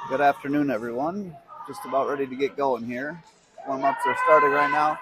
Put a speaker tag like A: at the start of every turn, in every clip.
A: Good afternoon, everyone. Just about ready to get going here. Warm-ups are starting right now.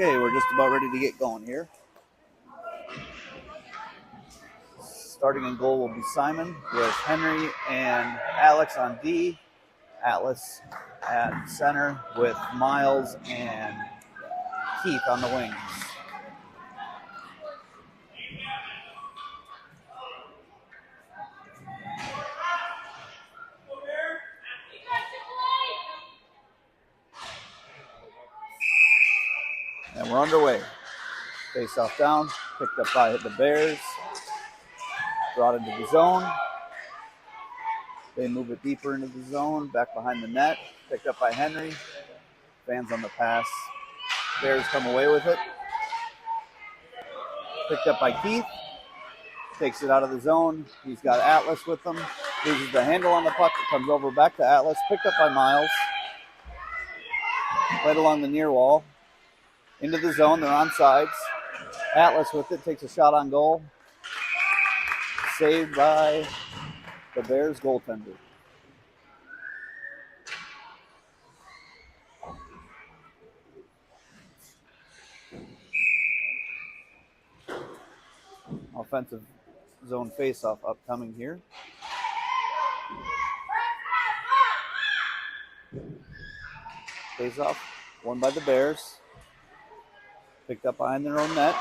A: Okay, we're just about ready to get going here. Starting in goal will be Simon with Henry and Alex on D. Atlas at center with Miles and Keith on the wings. And we're underway. Face off down, picked up by the Bears. brought into the zone. They move it deeper into the zone, back behind the net. Picked up by Henry. Fans on the pass. Bears come away with it. Picked up by Keith. Takes it out of the zone. He's got Atlas with him. Loses the handle on the puck. It comes over back to Atlas. Picked up by Miles. Right along the near wall. Into the zone. They're on sides. Atlas with it. Takes a shot on goal. Saved by the Bears goaltender. Offensive zone faceoff upcoming here. Faceoff won by the Bears. Picked up behind their own net.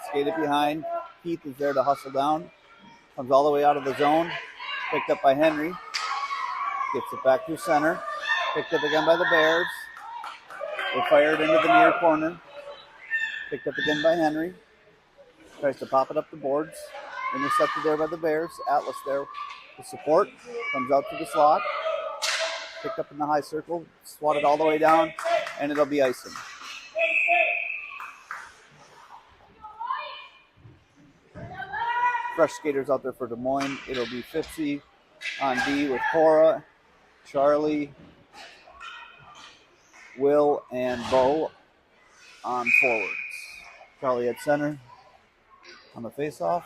A: Skated behind. Keith is there to hustle down. Comes all the way out of the zone. Picked up by Henry. Gets it back through center. Picked up again by the Bears. They fire it into the near corner. Picked up again by Henry. Tries to pop it up the boards. Intercepted there by the Bears. Atlas there with support. Comes out to the slot. Picked up in the high circle. Swatted all the way down. And it'll be icing. Fresh skaters out there for Des Moines. It'll be Fitzy on D with Cora, Charlie, Will, and Bo on forwards. Charlie at center on the faceoff.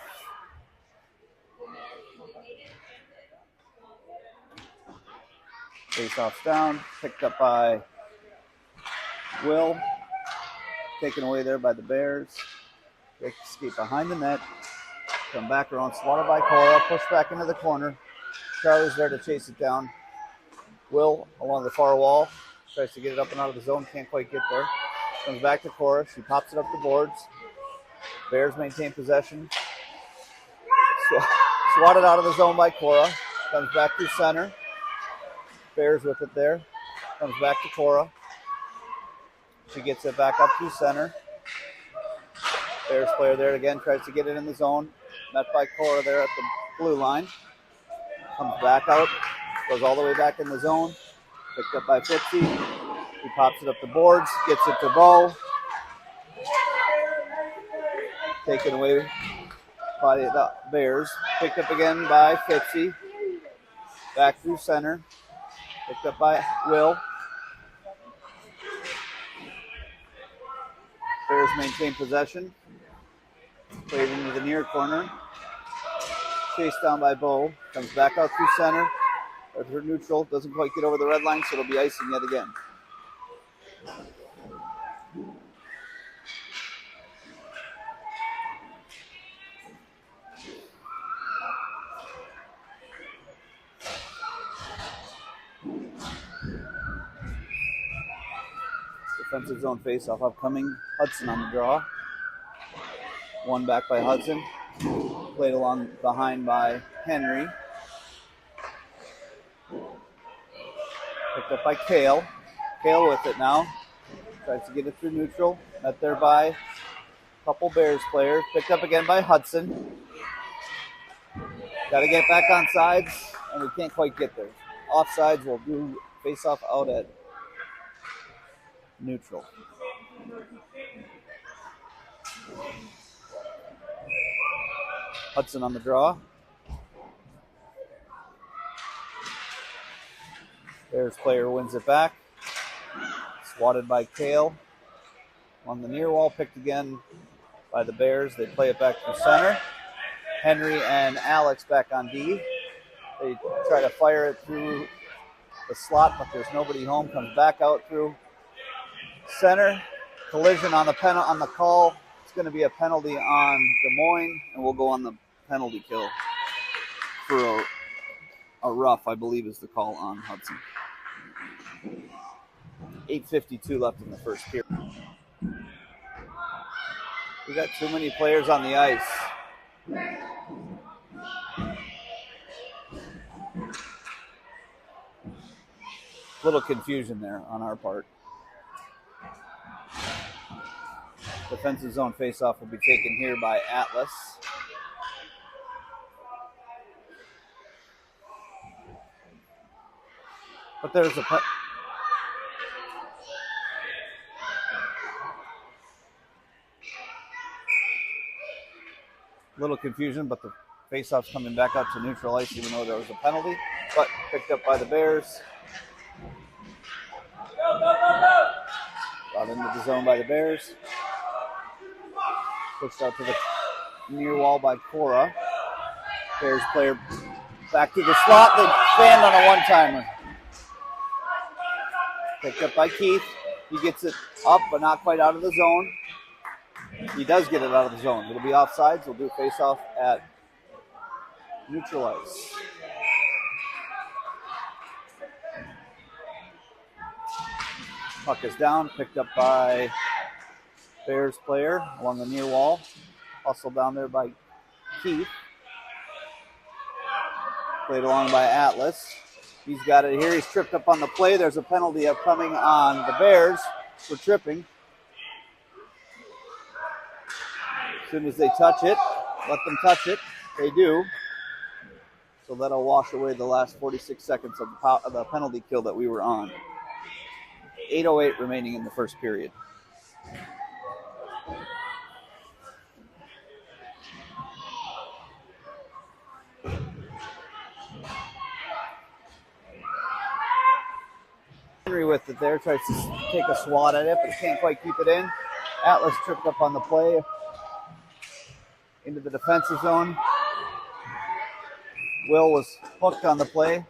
A: Faceoff's down. Picked up by Will. Taken away there by the Bears. They skate behind the net. Come back around, swatted by Cora, push back into the corner. Charlie's there to chase it down. Will, along the far wall, tries to get it up and out of the zone, can't quite get there. Comes back to Cora, she pops it up the boards. Bears maintain possession. Swatted out of the zone by Cora. Comes back through center. Bears with it there. Comes back to Cora. She gets it back up through center. Bears player there again, tries to get it in the zone. Met by Cora there at the blue line. Comes back out. Goes all the way back in the zone. Picked up by Fitzy. He pops it up the boards. Gets it to Bo. Taken away by the Bears. Picked up again by Fitzy. Back through center. Picked up by Will. Bears maintain possession. Played into the near corner. Chased down by Bo. Comes back out through center. Her neutral. Doesn't quite get over the red line, so it'll be icing yet again. Defensive zone faceoff upcoming. Hudson on the draw. One back by Hudson. Played along behind by Henry. Picked up by Kale. Kale with it now. Tries to get it through neutral. Met there by a couple Bears players. Picked up again by Hudson. Got to get back on sides, and we can't quite get there. Offsides will do face-off out at neutral. Hudson on the draw. Bears player wins it back. Swatted by Kale. On the near wall, picked again by the Bears. They play it back to center. Henry and Alex back on D. They try to fire it through the slot, but there's nobody home. Comes back out through center. Collision on the call. It's going to be a penalty on Des Moines, and we'll go on the penalty kill for a rough, I believe, is the call on Hudson. 8:52 left in the first period. We got too many players on the ice. Little confusion there on our part. Defensive zone faceoff will be taken here by Atlas. But there's a little confusion, but the faceoff's coming back out to neutral ice, even though there was a penalty. But picked up by the Bears. Brought into the zone by the Bears. Pushed out to the near wall by Cora. Bears player back to the slot. They stand on a one-timer. Picked up by Keith. He gets it up, but not quite out of the zone. He does get it out of the zone. It'll be offsides. We'll do face-off at neutral ice. Puck is down, picked up by Bears player along the near wall. Hustled down there by Keith. Played along by Atlas. He's got it here. He's tripped up on the play. There's a penalty upcoming on the Bears for tripping. As soon as they touch it, let them touch it. They do. So that'll wash away the last 46 seconds of the penalty kill that we were on. 8:08 remaining in the first period. Henry with it there, tries to take a swat at it, but can't quite keep it in. Atlas tripped up on the play into the defensive zone. Will was hooked on the play.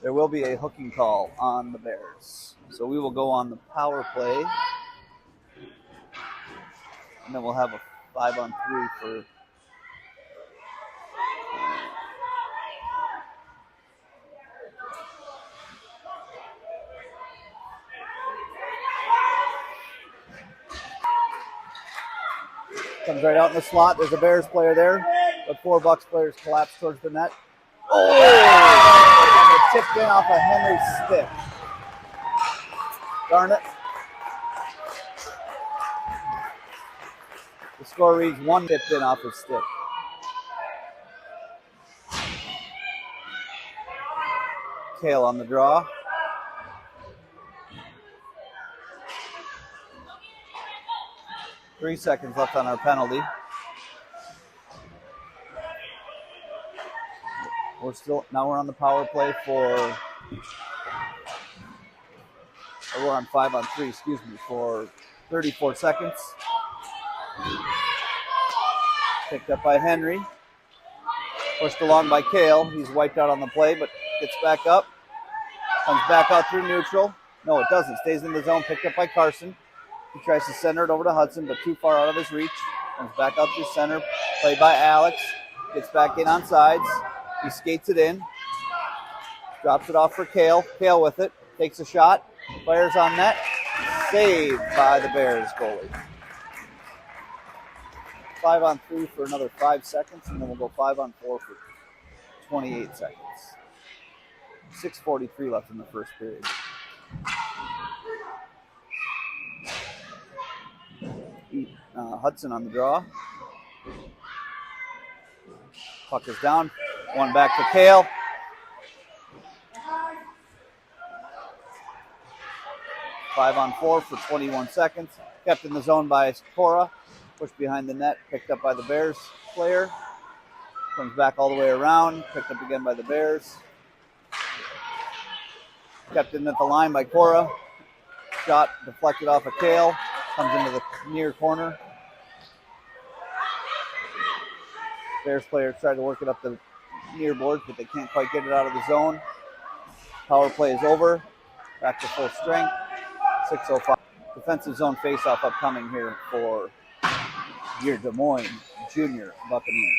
A: There will be a hooking call on the Bears. So we will go on the power play. And then we'll have a 5-on-3 for comes right out in the slot. There's a Bears player there, but 4 Bucs players collapse towards the net. Oh! And it tipped in off of Henry's stick. Darn it. The score reads 1 tipped in off his stick. Kale on the draw. Three seconds left on our penalty. We're on the power play we're on 5-on-3, for 34 seconds. Picked up by Henry. Pushed along by Kale. He's wiped out on the play, but gets back up. Comes back out through neutral. No, it doesn't. Stays in the zone. Picked up by Carson. He tries to center it over to Hudson, but too far out of his reach. Comes back out through center. Played by Alex. Gets back in on sides. He skates it in. Drops it off for Kale. Kale with it. Takes a shot. Fires on net. Saved by the Bears goalie. 5-on-3 for another 5 seconds, and then we'll go 5-on-4 for 28 seconds. 6:43 left in the first period. Hudson on the draw. Puck is down. One back to Kale. Five on four for 21 seconds. Kept in the zone by Cora. Pushed behind the net. Picked up by the Bears player. Comes back all the way around. Picked up again by the Bears. Kept in at the line by Cora. Shot deflected off of Kale. Comes into the near corner. Bears players try to work it up the near boards, but they can't quite get it out of the zone. Power play is over. Back to full strength. 6:05. Defensive zone faceoff upcoming here for your Des Moines Jr Buccaneers.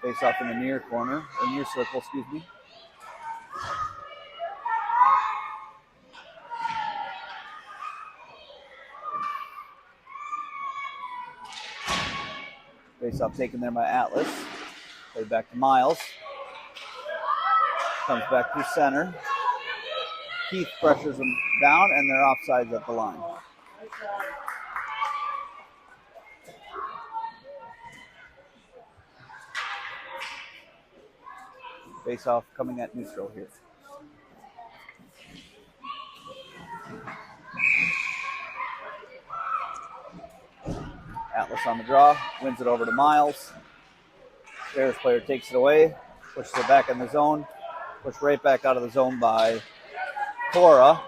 A: Faceoff in the near corner, or near circle, excuse me. Face-off taken there by Atlas. Played back to Miles. Comes back through center. Keith pressures them down, and they're offsides at the line. Face off coming at neutral here. Atlas on the draw, wins it over to Miles. Bears player takes it away, pushes it back in the zone, pushed right back out of the zone by Cora.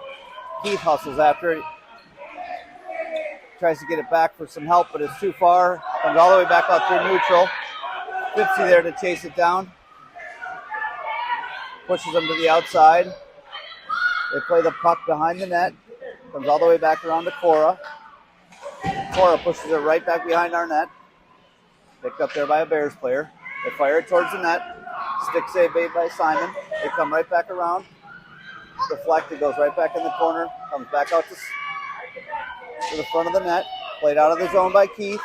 A: Keith hustles after it, tries to get it back for some help, but it's too far. Comes all the way back out through neutral. 50 there to chase it down. Pushes them to the outside. They play the puck behind the net. Comes all the way back around to Cora. Cora pushes it right back behind our net. Picked up there by a Bears player. They fire it towards the net. Stick save made by Simon. They come right back around. Deflect, it goes right back in the corner. Comes back out to the front of the net. Played out of the zone by Keith.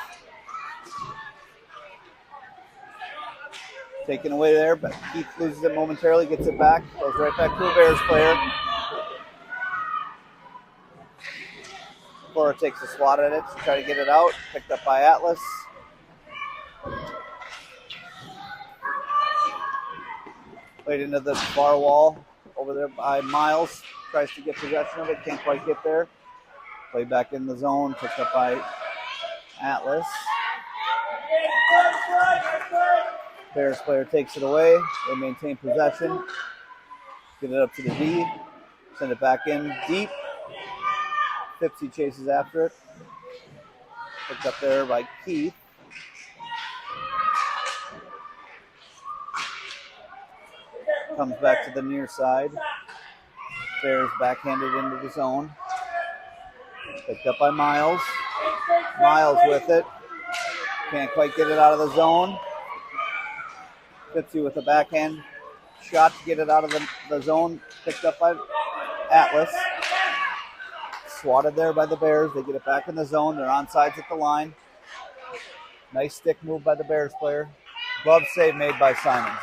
A: Taken away there, but Keith loses it momentarily, gets it back. Goes right back to a Bears player. Cora takes a swat at it to try to get it out. Picked up by Atlas. Played into the far wall over there by Miles. Tries to get possession of it, can't quite get there. Played back in the zone, picked up by Atlas. Bears player takes it away. They maintain possession. Get it up to the D. Send it back in deep. 50 chases after it. Picked up there by Keith. Comes back to the near side. Bears backhanded into the zone. Picked up by Miles. Miles with it. Can't quite get it out of the zone. 50 with a backhand shot to get it out of the zone. Picked up by Atlas. Swatted there by the Bears. They get it back in the zone. They're onside at the line. Nice stick move by the Bears player. Glove save made by Simon.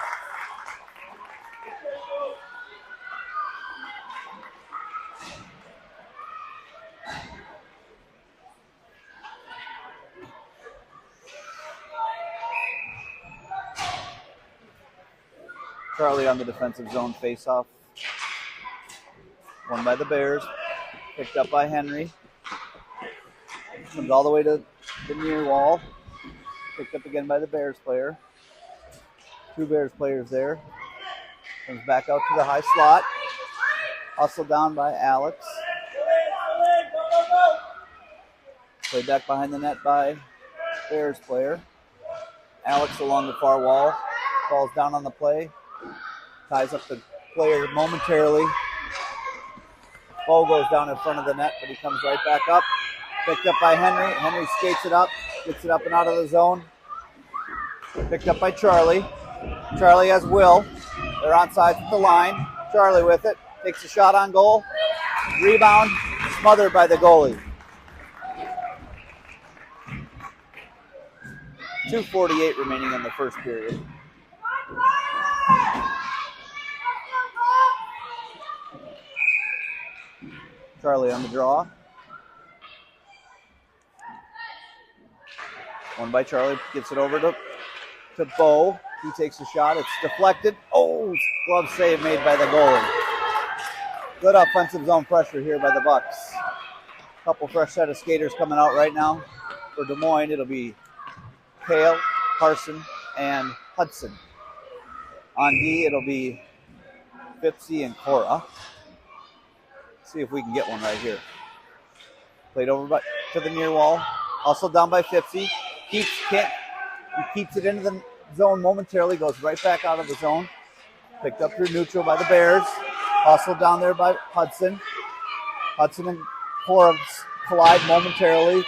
A: Charlie on the defensive zone face-off. Won by the Bears. Picked up by Henry. Comes all the way to the near wall. Picked up again by the Bears player. Two Bears players there. Comes back out to the high slot. Hustled down by Alex. Played back behind the net by Bears player. Alex along the far wall. Falls down on the play. Ties up the player momentarily. Ball goes down in front of the net, but he comes right back up. Picked up by Henry. Henry skates it up. Gets it up and out of the zone. Picked up by Charlie. Charlie has Will. They're onside at the line. Charlie with it. Takes a shot on goal. Rebound. Smothered by the goalie. 2:48 remaining in the first period. Charlie on the draw. One by Charlie. Gets it over to Bo. He takes a shot. It's deflected. Oh, glove save made by the goalie. Good offensive zone pressure here by the Bucs. Couple fresh set of skaters coming out right now. For Des Moines, it'll be Kale, Carson, and Hudson. On D, it'll be Fipsy and Cora. See if we can get one right here. Played over to the near wall. Also down by Fipsy. He keeps it into the zone momentarily. Goes right back out of the zone. Picked up through neutral by the Bears. Also down there by Hudson. Hudson and Cora collide momentarily.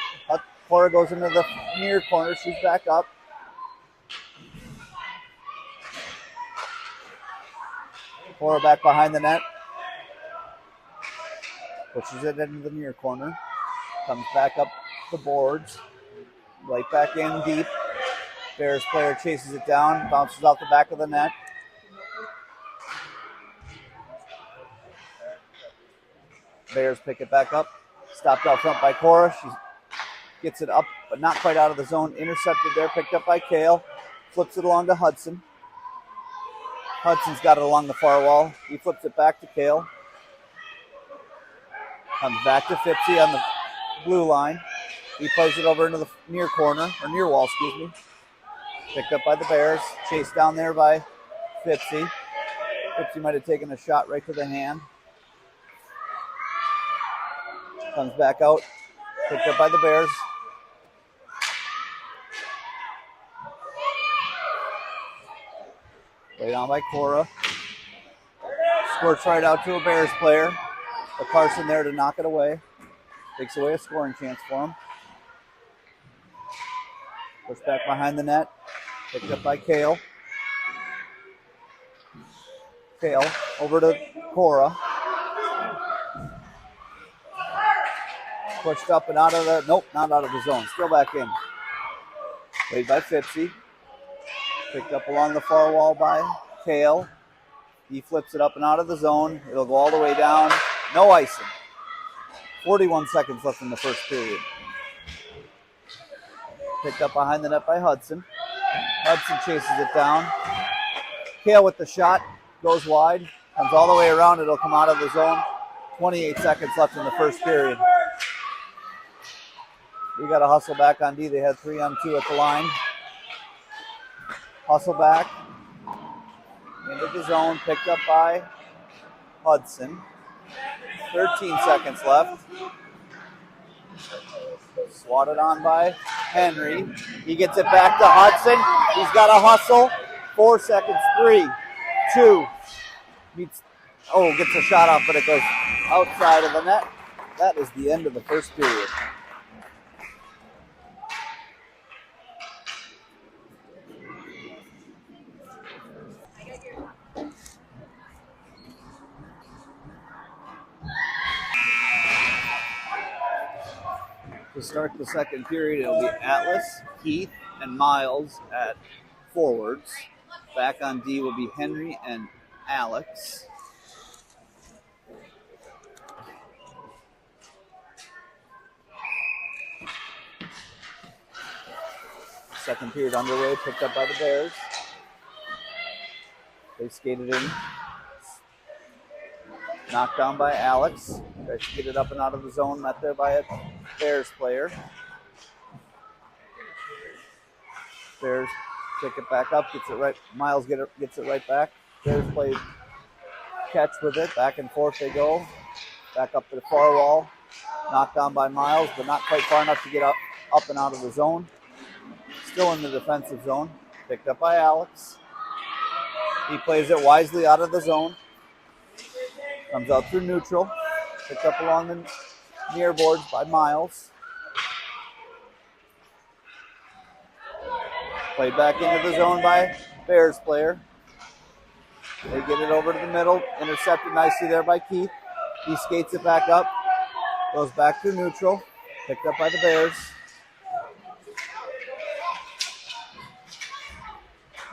A: Cora goes into the near corner. She's back up. Cora back behind the net. Pushes it into the near corner. Comes back up the boards. Right back in deep. Bears player chases it down. Bounces off the back of the net. Bears pick it back up. Stopped out front by Cora. She gets it up, but not quite out of the zone. Intercepted there. Picked up by Kale. Flips it along to Hudson. Hudson's got it along the far wall. He flips it back to Kale. Comes back to Fipsy on the blue line. He plays it over into the near corner, or near wall, excuse me. Picked up by the Bears. Chased down there by Fipsy. Fipsy might have taken a shot right to the hand. Comes back out. Picked up by the Bears. Laid on by Cora. Squirts right out to a Bears player. But Carson there to knock it away. Takes away a scoring chance for him. Push back behind the net. Picked up by Kale. Kale over to Cora. Pushed up and out of the, nope, not out of the zone. Still back in. Played by Fipsy. Picked up along the far wall by Kale. He flips it up and out of the zone. It'll go all the way down. No icing. 41 seconds left in the first period. Picked up behind the net by Hudson. Hudson chases it down. Kale with the shot. Goes wide. Comes all the way around. It'll come out of the zone. 28 seconds left in the first period. We got to hustle back on D. They had 3-on-2 at the line. Hustle back. Into the zone. Picked up by Hudson. 13 seconds left. Swatted on by Henry. He gets it back to Hudson. He's got a hustle. 4 seconds. 3, 2. Gets a shot off, but it goes outside of the net. That is the end of the first period. To start the second period, it'll be Atlas, Keith, and Miles at forwards. Back on D will be Henry and Alex. Second period underway, picked up by the Bears. They skated in. Knocked down by Alex. Tries to get it up and out of the zone, met there by a Bears player. Bears pick it back up, gets it right. Miles gets it right back. Bears play catch with it. Back and forth they go. Back up to the far wall. Knocked down by Miles, but not quite far enough to get up and out of the zone. Still in the defensive zone. Picked up by Alex. He plays it wisely out of the zone. Comes out through neutral. Picked up along the near boards by Miles. Played back into the zone by Bears player. They get it over to the middle. Intercepted nicely there by Keith. He skates it back up. Goes back through neutral. Picked up by the Bears.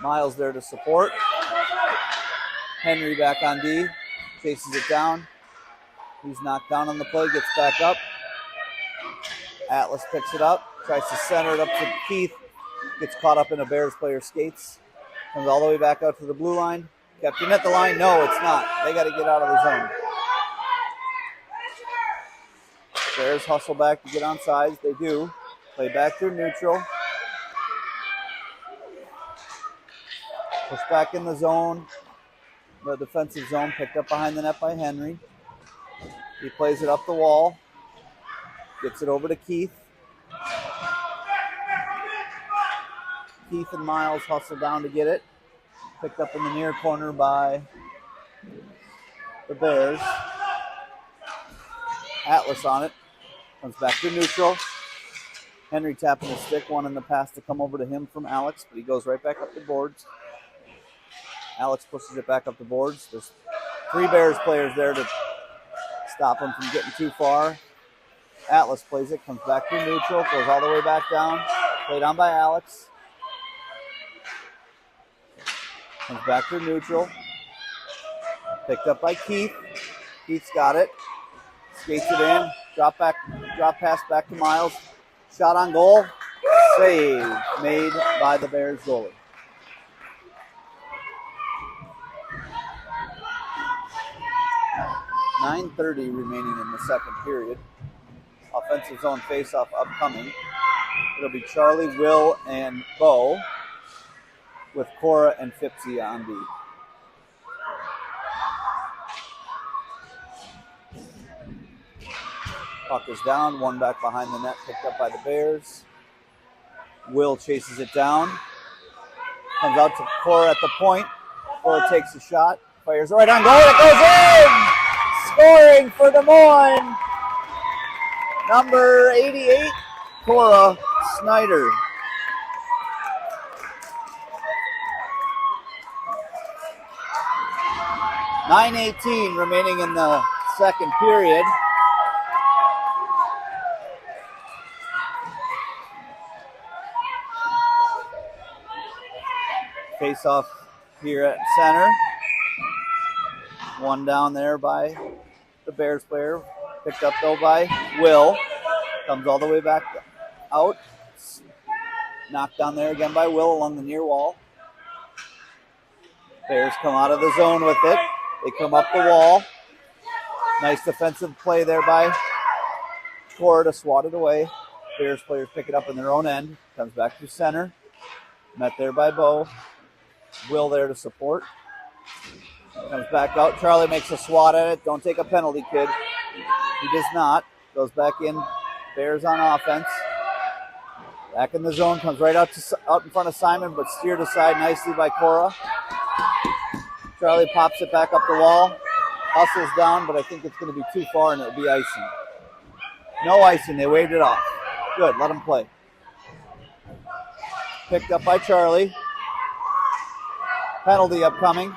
A: Miles there to support. Henry back on D. Chases it down. He's knocked down on the play. Gets back up. Atlas picks it up. Tries to center it up to Keith. Gets caught up in a Bears player's skates. Comes all the way back out to the blue line. Kept him at the line. No, it's not. They got to get out of the zone. Bears hustle back to get on sides. They do. Play back through neutral. Push back in the zone. The defensive zone, picked up behind the net by Henry. He plays it up the wall. Gets it over to Keith. Keith and Miles hustle down to get it. Picked up in the near corner by the Bears. Atlas on it. Comes back to neutral. Henry tapping the stick, wanting the pass to come over to him from Alex, but he goes right back up the boards. Alex pushes it back up the boards. There's 3 Bears players there to stop him from getting too far. Atlas plays it, comes back to neutral, goes all the way back down. Played on by Alex. Comes back to neutral. Picked up by Keith. Keith's got it. Skates it in. Drop pass back to Miles. Shot on goal. Save made by the Bears goalie. 9:30 remaining in the second period. Offensive zone faceoff upcoming. It'll be Charlie, Will, and Bo with Cora and Fipsy on D. Puck is down, one back behind the net, picked up by the Bears. Will chases it down. Comes out to Cora at the point. Cora takes a shot, fires right on goal, it goes in! Scoring for Des Moines! Number 88, Cora Snyder. .9:18 remaining in the second period. Face off here at center. One down there by the Bears player. Picked up though by Will. Comes all the way back out. Knocked down there again by Will along the near wall. Bears come out of the zone with it. They come up the wall. Nice defensive play there by Cora to swat it away. Bears players pick it up in their own end. Comes back to center. Met there by Bo. Will there to support. Comes back out. Charlie makes a swat at it. Don't take a penalty, kid. He does not. Goes back in. Bears on offense. Back in the zone. Comes right out in front of Simon, but steered aside nicely by Cora. Charlie pops it back up the wall. Hustles down, but I think it's going to be too far, and it'll be icing. No icing. They waved it off. Good. Let him play. Picked up by Charlie. Penalty upcoming.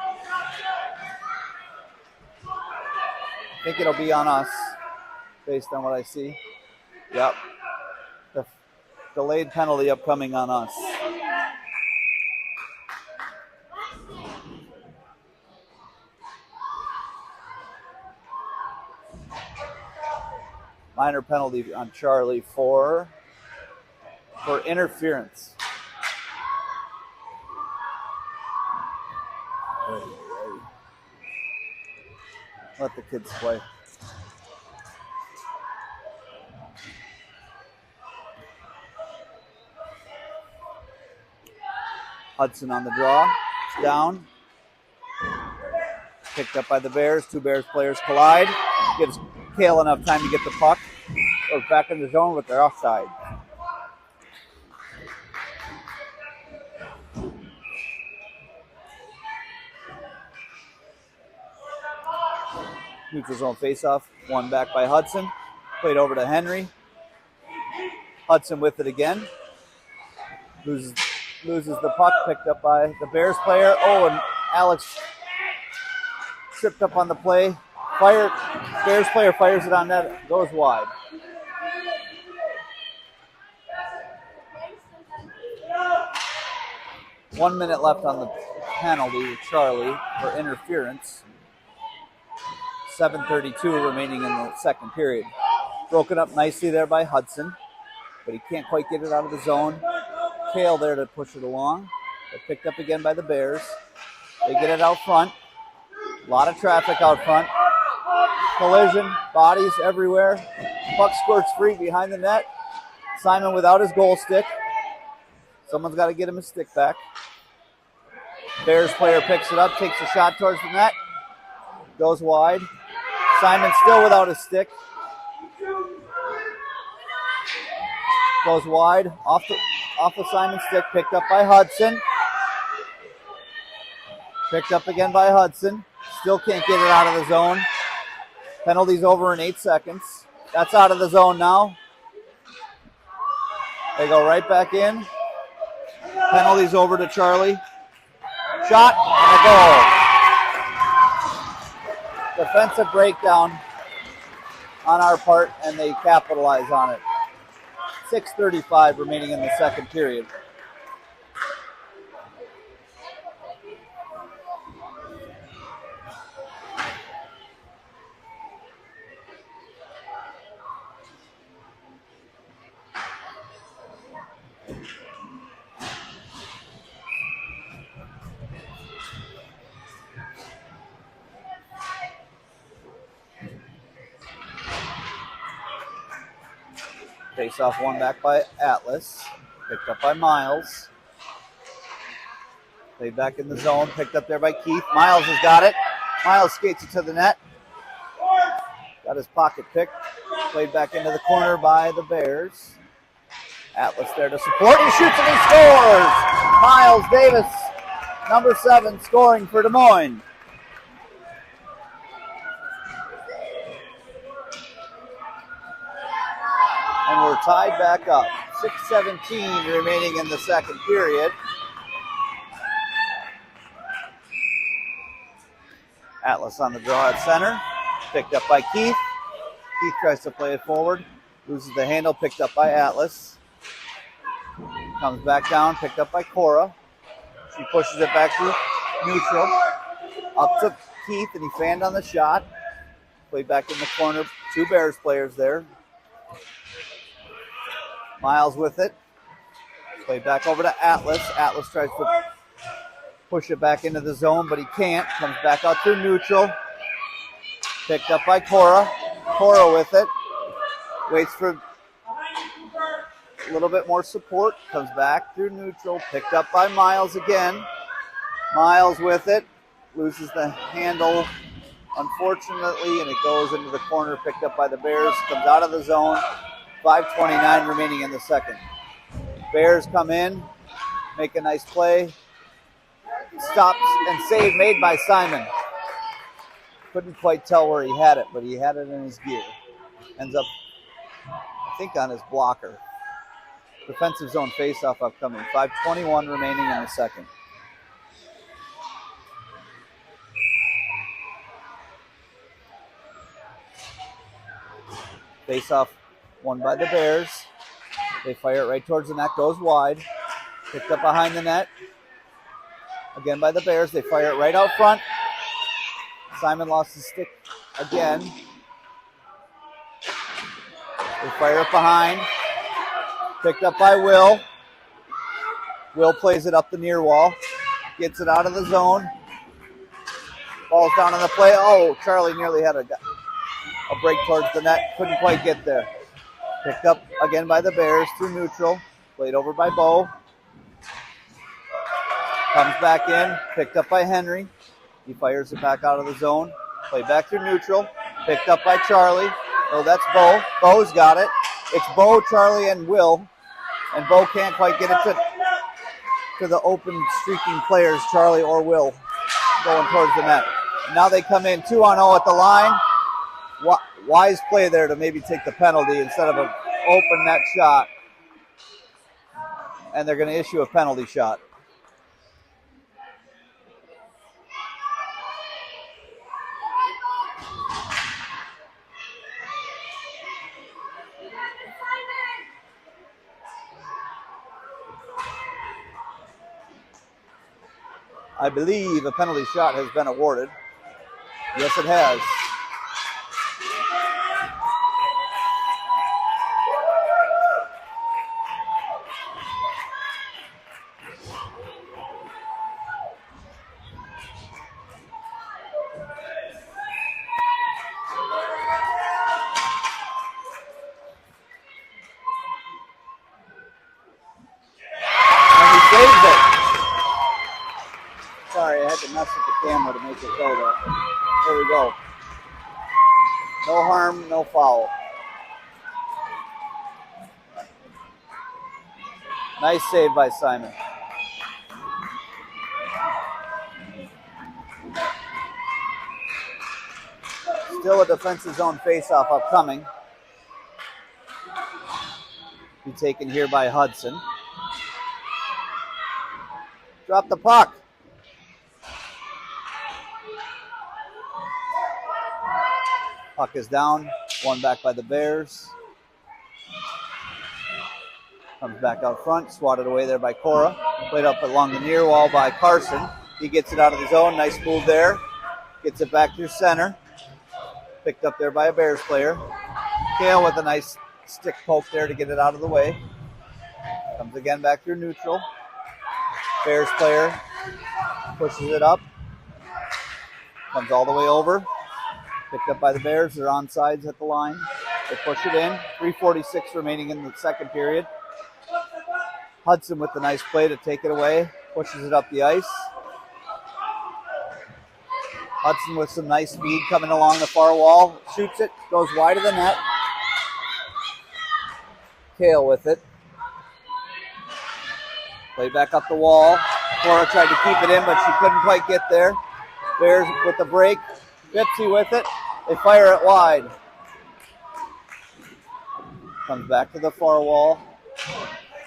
A: I think it'll be on us, based on what I see. Yep. The delayed penalty upcoming on us. Minor penalty on Charlie for interference. Let the kids play. Hudson on the draw. It's down. Picked up by the Bears. Two Bears players collide. Gives Kale enough time to get the puck. Goes back in the zone with their offside. Neutral zone faceoff. One back by Hudson. Played over to Henry. Hudson with it again. Loses the puck. Picked up by the Bears player. Oh, and Alex tripped up on the play. Bears player fires it on net. Goes wide. One minute left on the penalty with Charlie for interference. 7:32 remaining in the second period. Broken up nicely there by Hudson, but he can't quite get it out of the zone. Kale there to push it along. But picked up again by the Bears. They get it out front. A lot of traffic out front. Collision, bodies everywhere. Puck squirts free behind the net. Simon without his goal stick. Someone's got to get him his stick back. Bears player picks it up, takes a shot towards the net. Goes wide. Simon still without his stick. Goes wide. Off the Simon's stick. Picked up by Hudson. Picked up again by Hudson. Still can't get it out of the zone. Penalty's over in 8 seconds. That's out of the zone now. They go right back in. Penalty's over to Charlie. Shot and a goal. Defensive breakdown on our part, and they capitalize on it. 6:35 remaining in the second period. Face off one back by Atlas. Picked up by Miles. Played back in the zone. Picked up there by Keith. Miles has got it. Miles skates it to the net. Got his pocket picked. Played back into the corner by the Bears. Atlas there to support. He shoots and he scores! Miles Davis, number 7, scoring for Des Moines. And we're tied back up. 6:17 remaining in the second period. Atlas on the draw at center. Picked up by Keith. Keith tries to play it forward. Loses the handle. Picked up by Atlas. Comes back down. Picked up by Cora. She pushes it back to neutral. Up to Keith, and he fanned on the shot. Played back in the corner. 2 Bears players there. Miles with it. Played back over to Atlas. Atlas tries to push it back into the zone, but he can't. Comes back out through neutral. Picked up by Cora. Cora with it. Waits for a little bit more support. Comes back through neutral. Picked up by Miles again. Miles with it. Loses the handle, unfortunately, and it goes into the corner. Picked up by the Bears. Comes out of the zone. 5:29 remaining in the second. Bears come in. Make a nice play. Stops and save made by Simon. Couldn't quite tell where he had it, but he had it in his gear. Ends up, I think, on his blocker. Defensive zone faceoff upcoming. 5:21 remaining in the second. Faceoff won by the Bears. They fire it right towards the net. Goes wide. Picked up behind the net. Again by the Bears. They fire it right out front. Simon lost his stick again. They fire it behind. Picked up by Will. Will plays it up the near wall. Gets it out of the zone. Falls down on the play. Oh, Charlie nearly had a break towards the net. Couldn't quite get there. Picked up again by the Bears through neutral. Played over by Bo. Comes back in. Picked up by Henry. He fires it back out of the zone. Played back through neutral. Picked up by Charlie. Oh, that's Bo. Bo's got it. It's Bo, Charlie, and Will. And Bo can't quite get it to the open streaking players, Charlie or Will, going towards the net. Now they come in 2-on-0 at the line. Wise play there to maybe take the penalty instead of an open net shot. And they're going to issue a penalty shot. I believe a penalty shot has been awarded. Yes, it has. Mess with the camera to make it go there. There we go. No harm, no foul. Nice save by Simon. Still a defensive zone faceoff upcoming. Be taken here by Hudson. Drop the puck. Puck is down, one back by the Bears. Comes back out front, swatted away there by Cora. Played up along the near wall by Carson. He gets it out of the zone, nice move there. Gets it back through center. Picked up there by a Bears player. Kale with a nice stick poke there to get it out of the way. Comes again back through neutral. Bears player pushes it up. Comes all the way over. Picked up by the Bears. They're on sides at the line. They push it in. 3:46 remaining in the second period. Hudson with the nice play to take it away. Pushes it up the ice. Hudson with some nice speed coming along the far wall. Shoots it. Goes wide of the net. Kale with it. Play back up the wall. Flora tried to keep it in, but she couldn't quite get there. Bears with the break. Bipsy with it. They fire it wide. Comes back to the far wall.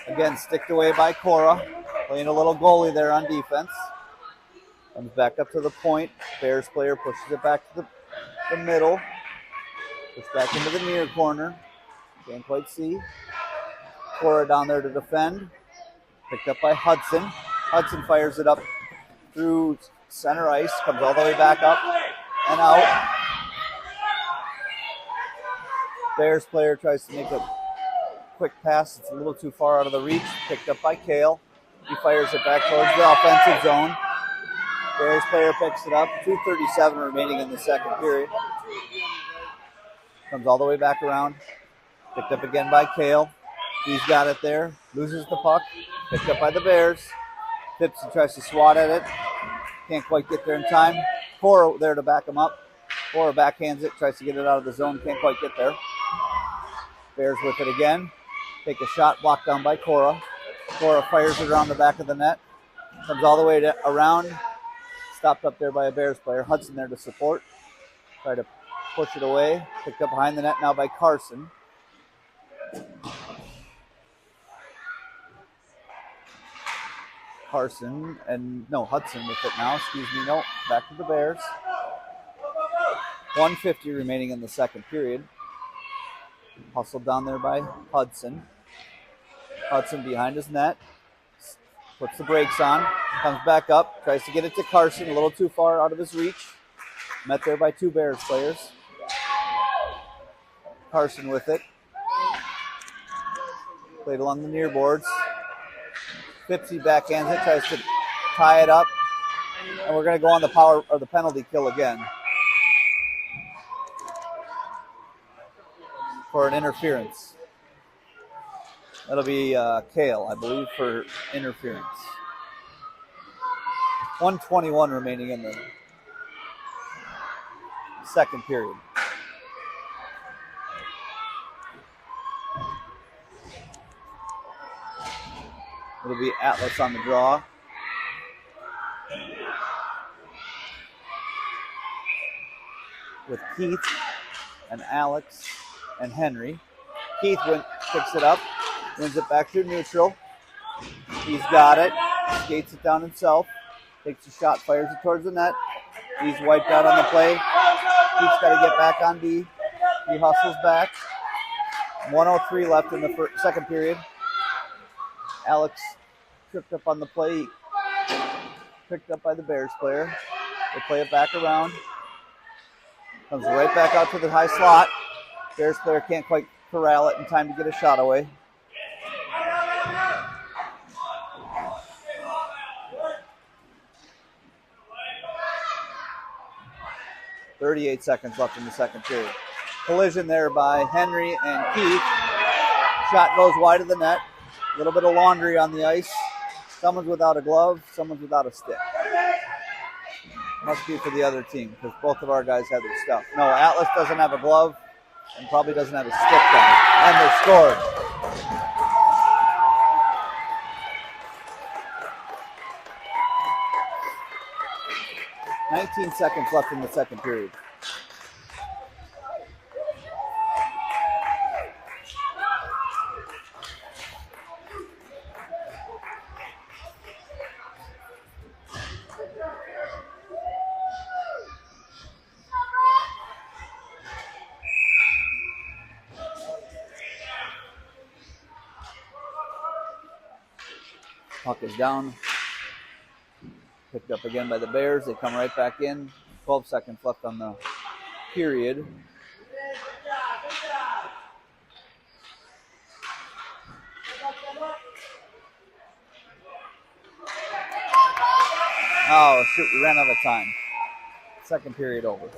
A: Again, sticked away by Cora. Playing a little goalie there on defense. Comes back up to the point. Bears player pushes it back to the middle. Push back into the near corner. Can't quite see. Cora down there to defend. Picked up by Hudson. Hudson fires it up through center ice. Comes all the way back up and out. Bears player tries to make a quick pass. It's a little too far out of the reach. Picked up by Kale. He fires it back towards the offensive zone. Bears player picks it up. 2:37 remaining in the second period. Comes all the way back around. Picked up again by Kale. He's got it there. Loses the puck. Picked up by the Bears. Pipson tries to swat at it. Can't quite get there in time. Cora there to back him up. Cora backhands it. Tries to get it out of the zone. Can't quite get there. Bears with it again. Take a shot. Blocked down by Cora. Cora fires it around the back of the net. Comes all the way around. Stopped up there by a Bears player. Hudson there to support. Try to push it away. Picked up behind the net now by Carson. Hudson with it now. Back to the Bears. 1:50 remaining in the second period. Hustled down there by Hudson. Hudson behind his net. Puts the brakes on. Comes back up. Tries to get it to Carson. A little too far out of his reach. Met there by two Bears players. Carson with it. Played along the near boards. Pipsy backhands it. Tries to tie it up. And we're going to go on the penalty kill again. For an interference. That'll be Kale, I believe, for interference. 1:21 remaining in the second period. It'll be Atlas on the draw. With Keith and Alex and Henry. Keith picks it up, wins it back through neutral. He's got it, skates it down himself, takes a shot, fires it towards the net. He's wiped out on the play. Keith's got to get back on D. He hustles back. 1:03 left in the second period. Alex tripped up on the play, picked up by the Bears player. They play it back around. Comes right back out to the high slot. Bears player can't quite corral it in time to get a shot away. .38 seconds left in the second period. Collision there by Henry and Keith. Shot goes wide of the net. A little bit of laundry on the ice. Someone's without a glove. Someone's without a stick. Must be for the other team because both of our guys have their stuff. No, Atlas doesn't have a glove and probably doesn't have a stick down. And they're scored. .19 seconds left in the second period. Puck is down. Picked up again by the Bears. They come right back in. 12 seconds left on the period. Oh, shoot. We ran out of time. Second period over.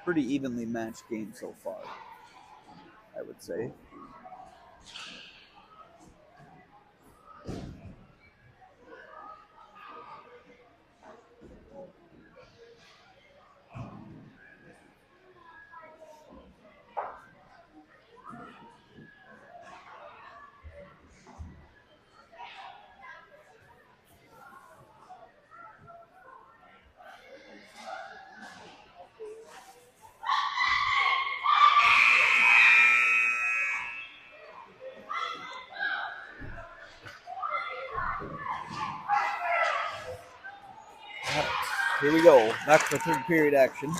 A: pretty evenly matched game so far, I would say. Here we go, back for third period action.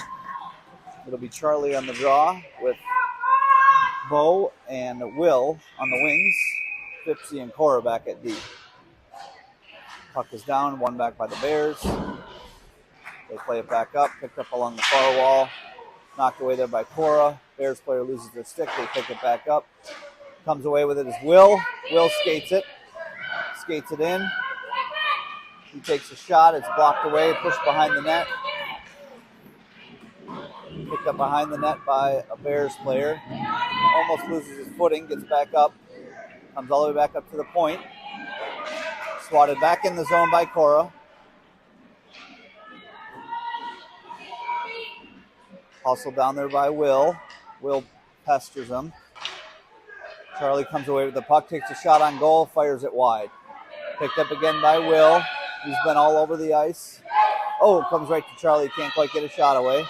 A: It'll be Charlie on the draw with Bo and Will on the wings. Fipsy and Cora back at D. Puck is down, one back by the Bears. They play it back up, picked up along the far wall. Knocked away there by Cora. Bears player loses their stick, they pick it back up. Comes away with it is Will. Will skates it in. He takes a shot, it's blocked away, pushed behind the net. Picked up behind the net by a Bears player. Almost loses his footing, gets back up. Comes all the way back up to the point. Swatted back in the zone by Cora. Hustled down there by Will. Will pesters him. Charlie comes away with the puck, takes a shot on goal, fires it wide. Picked up again by Will. He's been all over the ice. Oh, comes right to Charlie. Can't quite get a shot away.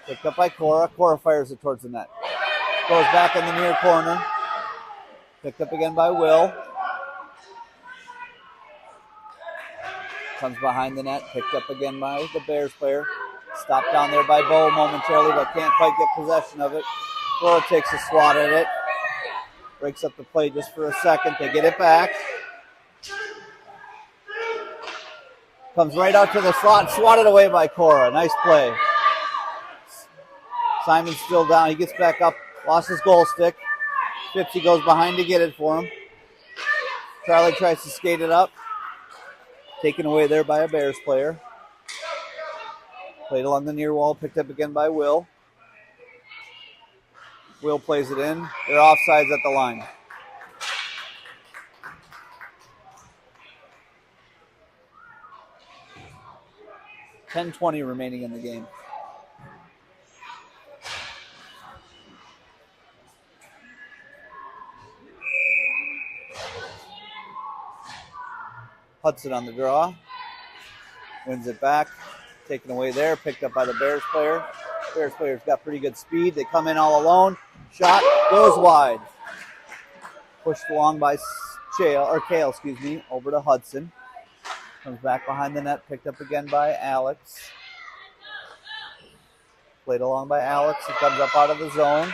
A: Picked up by Cora. Cora fires it towards the net. Goes back in the near corner. Picked up again by Will. Comes behind the net. Picked up again by the Bears player. Stopped down there by Bo momentarily, but can't quite get possession of it. Cora takes a swat at it. Breaks up the play just for a second. They get it back. Comes right out to the slot, swatted away by Cora. Nice play. Simon's still down. He gets back up, lost his goal stick. Fipsy goes behind to get it for him. Charlie tries to skate it up. Taken away there by a Bears player. Played along the near wall, picked up again by Will. Will plays it in. They're offsides at the line. $10:20 remaining in the game. Hudson on the draw. Wins it back. Taken away there. Picked up by the Bears player. Bears player's got pretty good speed. They come in all alone. Shot goes wide. Pushed along by Kale, over to Hudson. Comes back behind the net. Picked up again by Alex. Played along by Alex. He comes up out of the zone.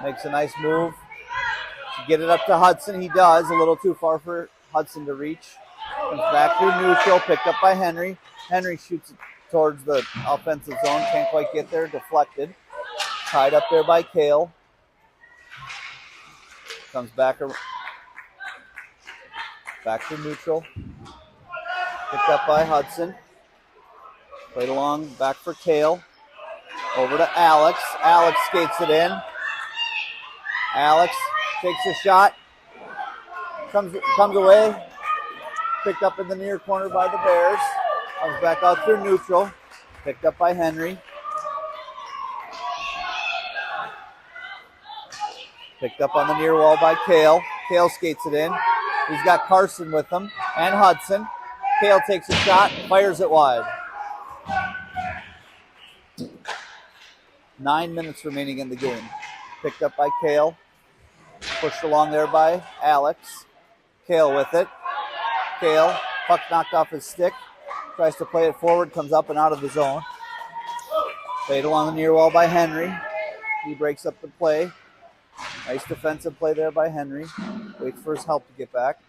A: Makes a nice move. To get it up to Hudson. He does. A little too far for Hudson to reach. Comes back through neutral. Picked up by Henry. Henry shoots it towards the offensive zone. Can't quite get there. Deflected. Tied up there by Kale. Comes back to neutral. Picked up by Hudson. Played along, back for Kale. Over to Alex. Alex skates it in. Alex takes a shot. Comes away. Picked up in the near corner by the Bears. Comes back out through neutral. Picked up by Henry. Picked up on the near wall by Kale. Kale skates it in. He's got Carson with him and Hudson. Kale takes a shot, fires it wide. 9 minutes remaining in the game. Picked up by Kale. Pushed along there by Alex. Kale with it. Kale, puck knocked off his stick. Tries to play it forward, comes up and out of the zone. Played along the near wall by Henry. He breaks up the play. Nice defensive play there by Henry. Waits for his help to get back.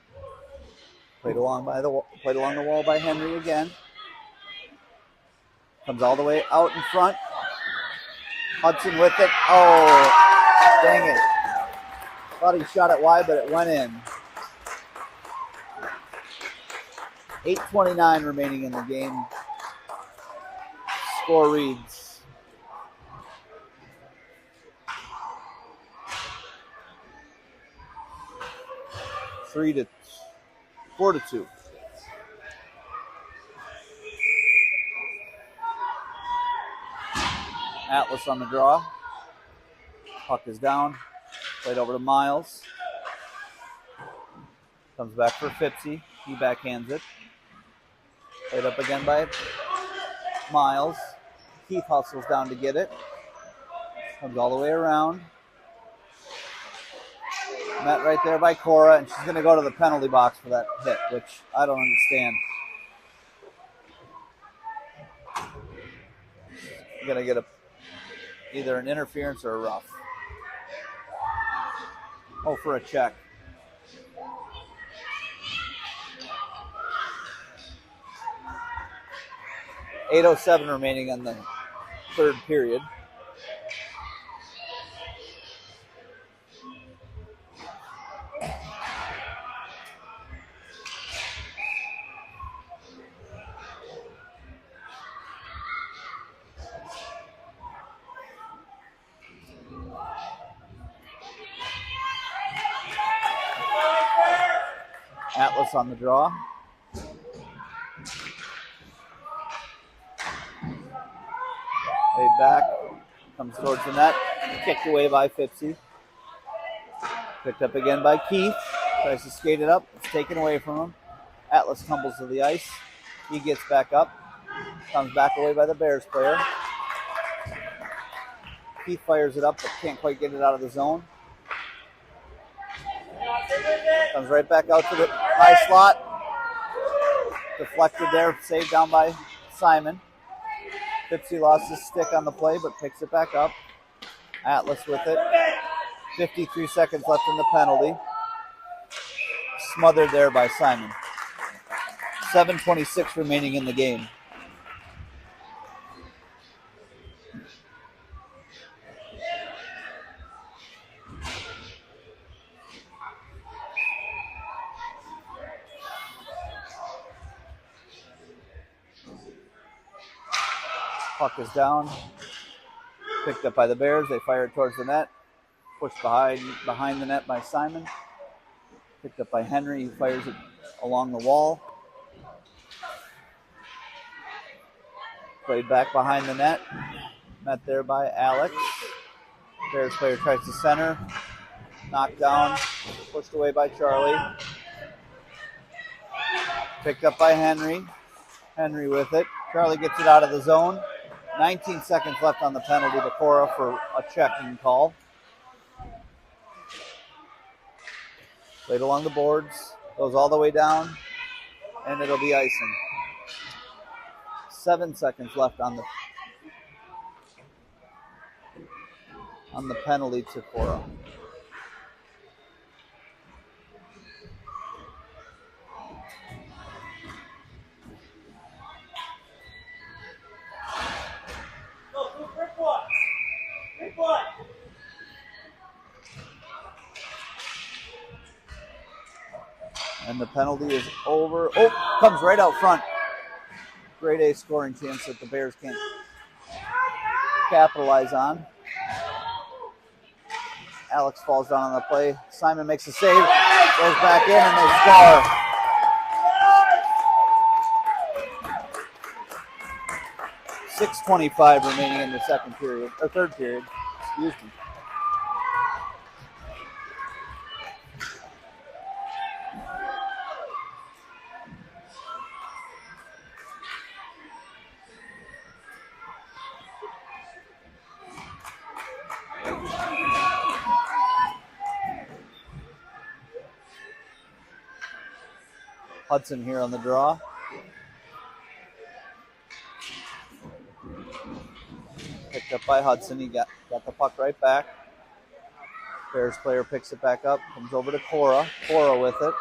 A: Played along the wall by Henry again. Comes all the way out in front. Hudson with it. Oh, dang it. Thought he shot it wide, but it went in. 8:29 remaining in the game. Score reads 4-2. Atlas on the draw. Puck is down. Played over to Miles. Comes back for Fipsy. He backhands it. Played up again by Miles. Keith hustles down to get it. Comes all the way around. Met right there by Cora, and she's going to go to the penalty box for that hit, which I don't understand. You're going to get either an interference or a rough. Oh, for a check. .807 remaining in the third period. Atlas on the draw. Laid back. Comes towards the net. Kicked away by Fipsy. Picked up again by Keith. Tries to skate it up. It's taken away from him. Atlas tumbles to the ice. He gets back up. Comes back away by the Bears player. Keith fires it up, but can't quite get it out of the zone. Comes right back out to the high slot. Deflected there, saved down by Simon. Fipsy lost his stick on the play, but picks it back up. Atlas with it. 53 seconds left in the penalty. Smothered there by Simon. 7:26 remaining in the game. Puck is down. Picked up by the Bears. They fire it towards the net. Pushed behind the net by Simon. Picked up by Henry. He fires it along the wall. Played back behind the net. Met there by Alex. Bears player tries to center. Knocked down. Pushed away by Charlie. Picked up by Henry. Henry with it. Charlie gets it out of the zone. 19 seconds left on the penalty to Cora for a checking call. Played along the boards. Goes all the way down. And it'll be icing. 7 seconds left on the penalty to Cora. And the penalty is over. Oh, comes right out front. Grade A scoring chance that the Bears can't capitalize on. Alex falls down on the play. Simon makes a save. Goes back in and they score. .625 remaining in the third period. Excuse me. Hudson here on the draw. Picked up by Hudson. He got the puck right back. Bears player picks it back up. Comes over to Cora. Cora with it.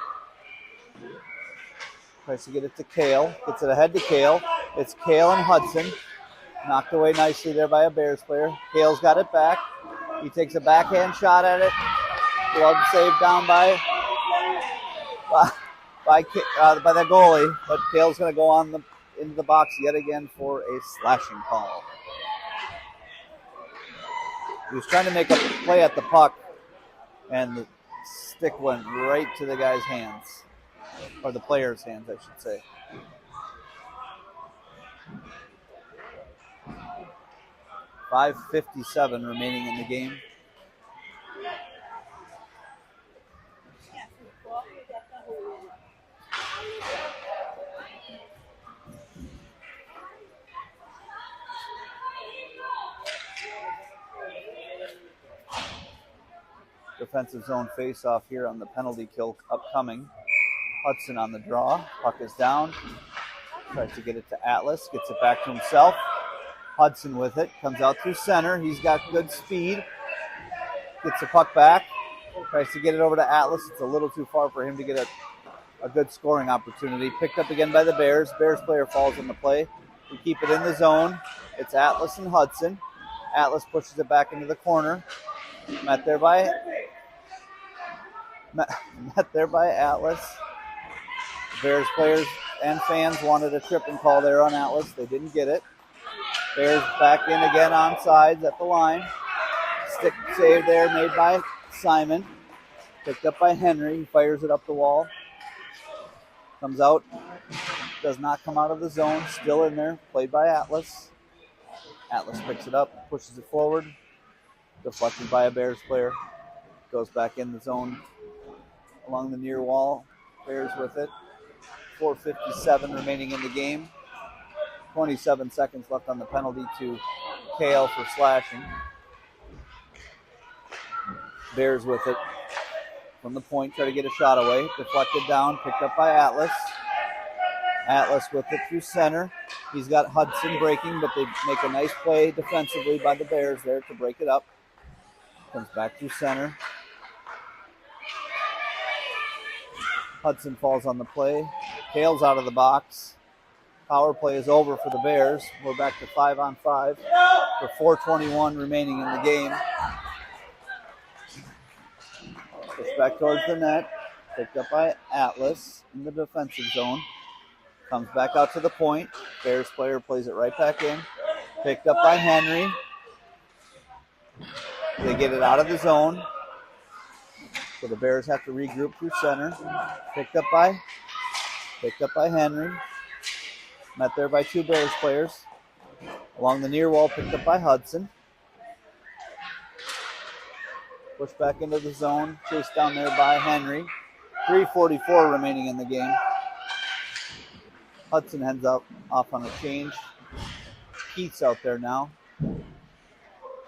A: Tries to get it to Kale. Gets it ahead to Kale. It's Kale and Hudson. Knocked away nicely there by a Bears player. Kale's got it back. He takes a backhand shot at it. Glove saved down by the goalie, but Kale's going to go into the box yet again for a slashing call. He was trying to make a play at the puck, and the stick went right to the guy's hands, or the player's hands, I should say. .5:57 remaining in the game. Defensive zone face-off here on the penalty kill upcoming. Hudson on the draw. Puck is down. Tries to get it to Atlas. Gets it back to himself. Hudson with it. Comes out through center. He's got good speed. Gets the puck back. Tries to get it over to Atlas. It's a little too far for him to get a good scoring opportunity. Picked up again by the Bears. Bears player falls in the play. We keep it in the zone. It's Atlas and Hudson. Atlas pushes it back into the corner. Met there by Atlas. Bears players and fans wanted a tripping call there on Atlas. They didn't get it. Bears back in again on sides at the line. Stick save there made by Simon. Picked up by Henry. He fires it up the wall. Comes out. Does not come out of the zone. Still in there. Played by Atlas. Atlas picks it up. Pushes it forward. Deflected by a Bears player. Goes back in the zone along the near wall. Bears with it. 4:57 remaining in the game. 27 seconds left on the penalty to Kale for slashing. Bears with it from the point. Try to get a shot away. Deflected down. Picked up by Atlas. Atlas with it through center. He's got Hudson breaking, but they make a nice play defensively by the Bears there to break it up. Comes back through center. Hudson falls on the play. Kale's out of the box. Power play is over for the Bears. We're back to 5-on-5 for 4:21 remaining in the game. Gets back towards the net. Picked up by Atlas in the defensive zone. Comes back out to the point. Bears player plays it right back in. Picked up by Henry. They get it out of the zone. So the Bears have to regroup through center. Picked up by Henry. Met there by two Bears players. Along the near wall, picked up by Hudson. Pushed back into the zone. Chased down there by Henry. 3:44 remaining in the game. Hudson heads up off on a change. Keith's out there now.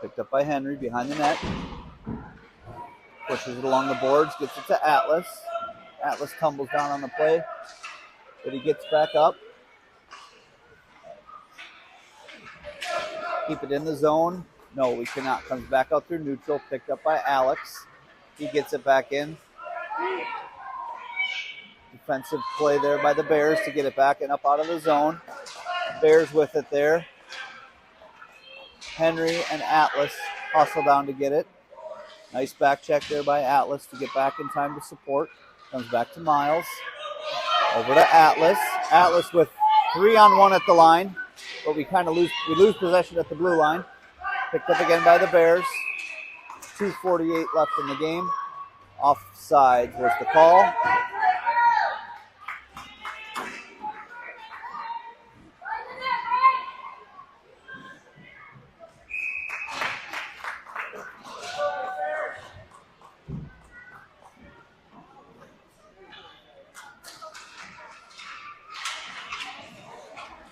A: Picked up by Henry behind the net. Pushes it along the boards. Gets it to Atlas. Atlas tumbles down on the play. But he gets back up. Keep it in the zone. No, we cannot. Comes back out through neutral. Picked up by Alex. He gets it back in. Defensive play there by the Bears to get it back and up out of the zone. Bears with it there. Henry and Atlas hustle down to get it. Nice back check there by Atlas to get back in time to support. Comes back to Miles. Over to Atlas. Atlas with 3-on-1 at the line. But we kind of lose possession at the blue line. Picked up again by the Bears. 2:48 left in the game. Offside was the call.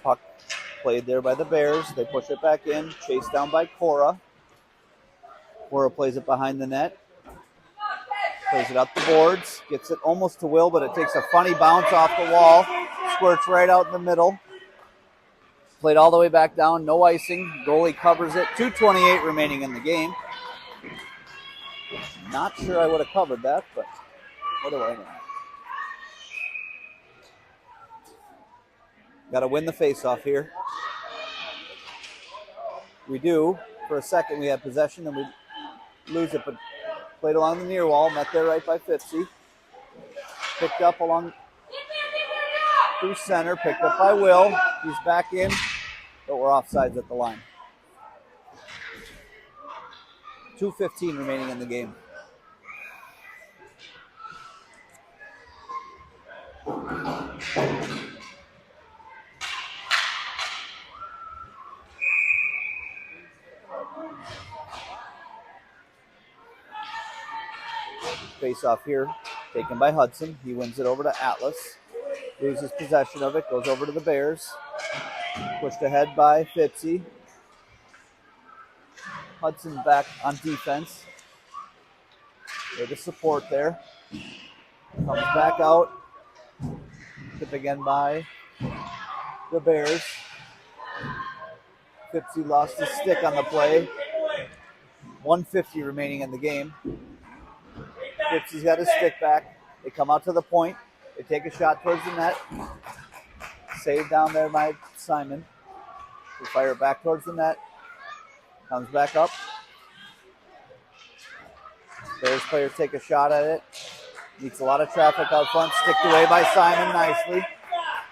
A: Puck played there by the Bears. They push it back in. Chased down by Cora. Cora plays it behind the net. Plays it up the boards. Gets it almost to Will, but it takes a funny bounce off the wall. Squirts right out in the middle. Played all the way back down. No icing. Goalie covers it. 2:28 remaining in the game. Not sure I would have covered that, but what do I know? Got to win the faceoff here. We do. For a second, we had possession, and we lose it, but played along the near wall. Met there right by Fitzy. Picked up along through center. Picked up by Will. He's back in, but we're offsides at the line. 2:15 remaining in the game. Face off here, taken by Hudson. He wins it over to Atlas. Loses possession of it, goes over to the Bears. Pushed ahead by Fitzy. Hudson back on defense. With the support there. Comes back out. Tip again by the Bears. Fitzy lost his stick on the play. 1:50 remaining in the game. Fitzy's got his stick back. They come out to the point. They take a shot towards the net. Saved down there by Simon. They fire it back towards the net. Comes back up. Bears players take a shot at it. Meets a lot of traffic out front. Sticked away by Simon nicely.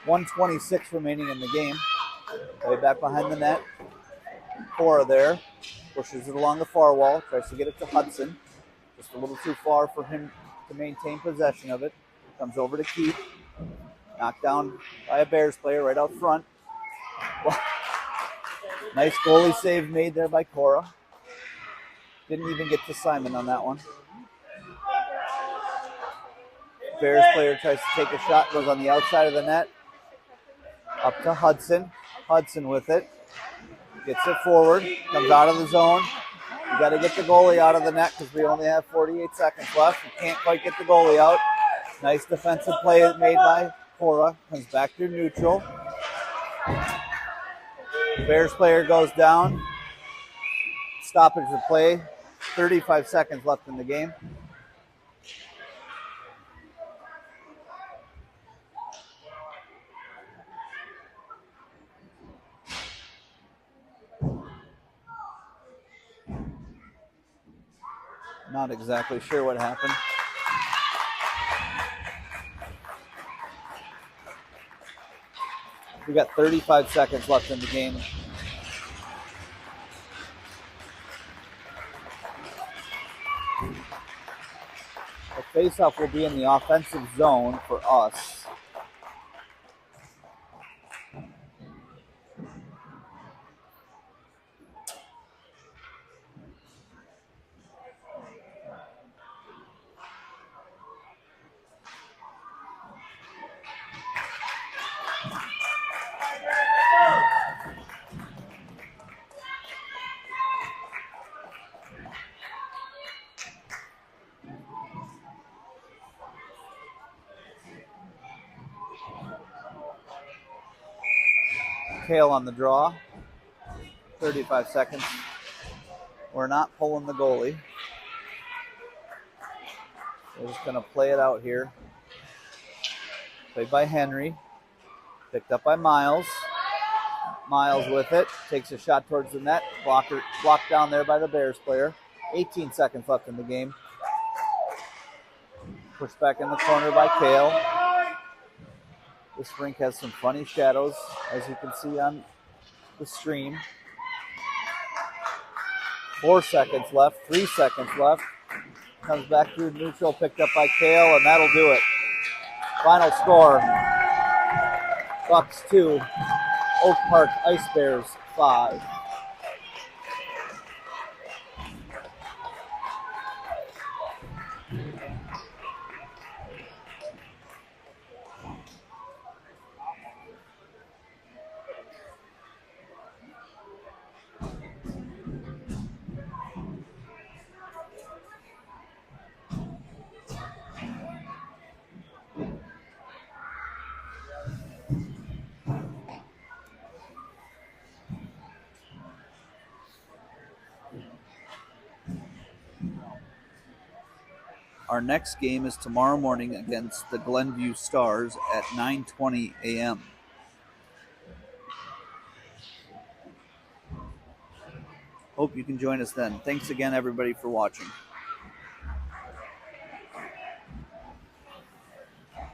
A: 1:26 remaining in the game. Way back behind the net. Cora there. Pushes it along the far wall. Tries to get it to Hudson. Just a little too far for him to maintain possession of it. Comes over to Keith. Knocked down by a Bears player right out front. Nice goalie save made there by Cora. Didn't even get to Simon on that one. Bears player tries to take a shot. Goes on the outside of the net. Up to Hudson. Hudson with it. Gets it forward. Comes out of the zone. You got to get the goalie out of the net because we only have 48 seconds left. We can't quite get the goalie out. Nice defensive play made by Cora. Comes back through neutral. Bears player goes down. Stoppage of play. 35 seconds left in the game. Not exactly sure what happened. We got 35 seconds left in the game. The faceoff will be in the offensive zone for us. Kale on the draw. 35 seconds. We're not pulling the goalie. We're just going to play it out here. Played by Henry. Picked up by Miles. Miles with it. Takes a shot towards the net. Blocked down there by the Bears player. 18 seconds left in the game. Pushed back in the corner by Kale. This rink has some funny shadows, as you can see on the stream. 4 seconds left, 3 seconds left. Comes back through neutral, picked up by Kale, and that'll do it. Final score, Bucs 2, Oak Park Ice Bears 5. Our next game is tomorrow morning against the Glenview Stars at 9:20 a.m. Hope you can join us then. Thanks again, everybody, for watching.